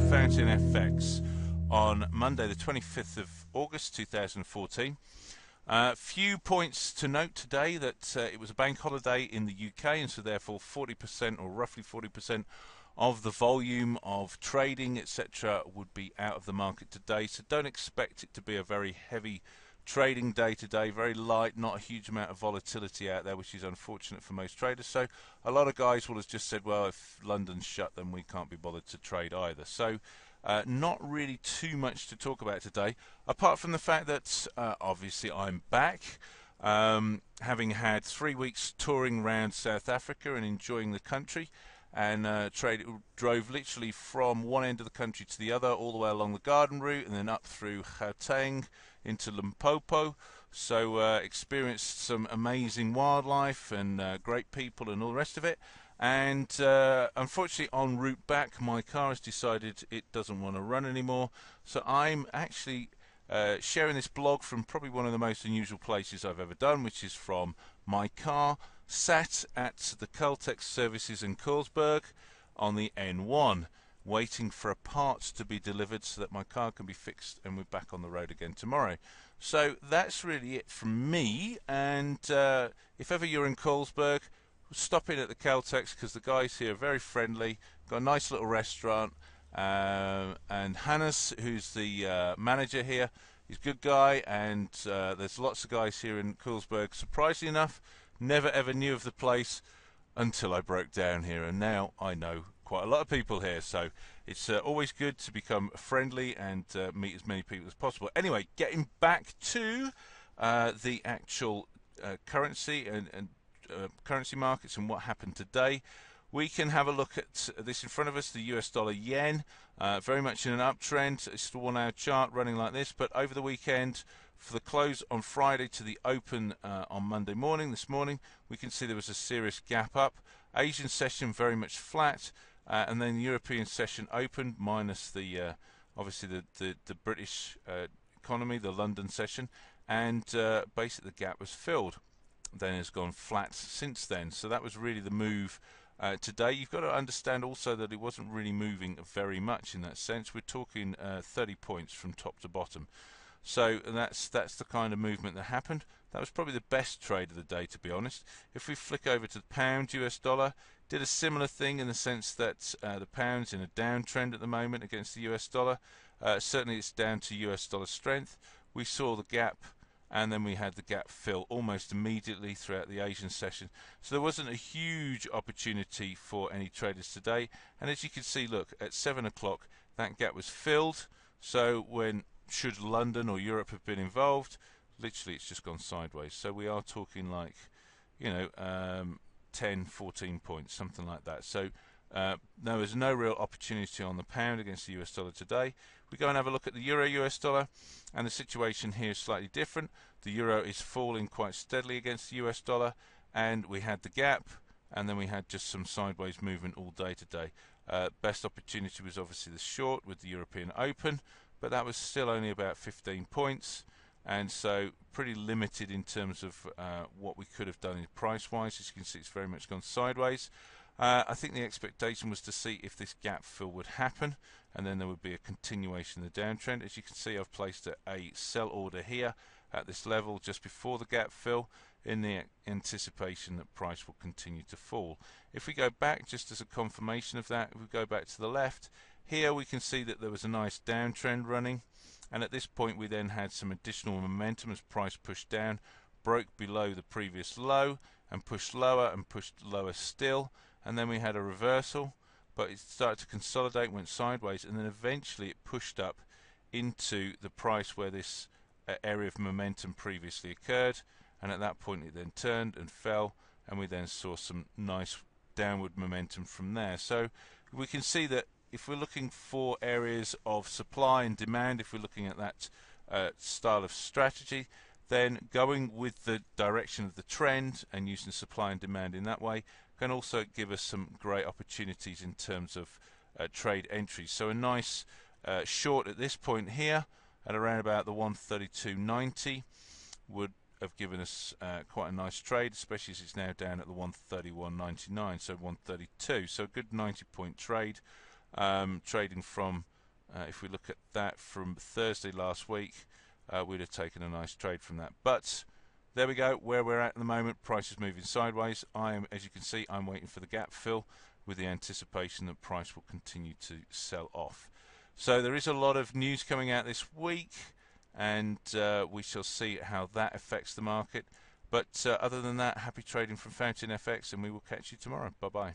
FountainFX on Monday the 25th of August 2014. Few points to note today that it was a bank holiday in the UK, and so therefore 40% or roughly 40% of the volume of trading etc. would be out of the market today, so don't expect it to be a very heavy trading day today. Very light, not a huge amount of volatility out there, which is unfortunate for most traders. So a lot of guys will have just said, well, if London's shut, then we can't be bothered to trade either. So not really too much to talk about today, apart from the fact that obviously I'm back, having had 3 weeks touring around South Africa and enjoying the country, and drove literally from one end of the country to the other, all the way along the Garden Route and then up through Gauteng into Limpopo. So experienced some amazing wildlife and great people and all the rest of it. And unfortunately, en route back, my car has decided it doesn't want to run anymore. So I'm actually sharing this blog from probably one of the most unusual places I've ever done, which is from my car, sat at the Caltex services in Colesberg on the N1, waiting for a part to be delivered so that my car can be fixed and we're back on the road again tomorrow. So that's really it from me, and if ever you're in Colesberg, stop in at the Caltex because the guys here are very friendly, got a nice little restaurant, and Hannes, who's the manager here, he's a good guy, and there's lots of guys here in Colesberg. Surprisingly enough, never ever knew of the place until I broke down here, and now I know quite a lot of people here, so it's always good to become friendly and meet as many people as possible. Anyway, getting back to the actual currency and currency markets and what happened today, we can have a look at this in front of us, the US dollar yen, very much in an uptrend. It's the 1 hour chart running like this, but over the weekend, for the close on Friday to the open on Monday morning, this morning, we can see there was a serious gap up. Asian session very much flat, and then the European session opened, minus the obviously the British economy, the London session, and basically the gap was filled. Then has gone flat since then. So that was really the move today. You've got to understand also that it wasn't really moving very much in that sense. We're talking 30 points from top to bottom. So that's the kind of movement that happened. That was probably the best trade of the day, to be honest. If we flick over to the pound US dollar, did a similar thing in the sense that the pound's in a downtrend at the moment against the US dollar. Certainly it's down to US dollar strength. We saw the gap, and then we had the gap fill almost immediately throughout the Asian session. So there wasn't a huge opportunity for any traders today. And as you can see, look, at 7 o'clock that gap was filled. So when should London or Europe have been involved, literally it's just gone sideways. So we are talking like, you know, 10, 14 points, something like that. So there was no real opportunity on the pound against the US dollar today. We go and have a look at the euro US dollar, and the situation here is slightly different. The euro is falling quite steadily against the US dollar, and we had the gap, and then we had just some sideways movement all day today. Best opportunity was obviously the short with the European Open, but that was still only about 15 points, and so pretty limited in terms of what we could have done price wise. As you can see, it's very much gone sideways. I think the expectation was to see if this gap fill would happen, and then there would be a continuation of the downtrend. As you can see, I've placed a sell order here at this level just before the gap fill, in the anticipation that price will continue to fall. If we go back, just as a confirmation of that, if we go back to the left, here we can see that there was a nice downtrend running, and at this point we then had some additional momentum as price pushed down, broke below the previous low, and pushed lower still, and then we had a reversal, but it started to consolidate, went sideways, and then eventually it pushed up into the price where this area of momentum previously occurred, and at that point it then turned and fell, and we then saw some nice downward momentum from there. So we can see that if we're looking for areas of supply and demand, if we're looking at that style of strategy, then going with the direction of the trend and using supply and demand in that way can also give us some great opportunities in terms of trade entries. So a nice short at this point here at around about the 132.90 would have given us quite a nice trade, especially as it's now down at the 131.99, so 132. So a good 90-point trade, trading from If we look at that from Thursday last week, we'd have taken a nice trade from that. But there we go, where we're at the moment. Price is moving sideways. As you can see, I'm waiting for the gap fill with the anticipation that price will continue to sell off. So there is a lot of news coming out this week, and we shall see how that affects the market. But other than that, happy trading from FountainFX, and we will catch you tomorrow. Bye-bye.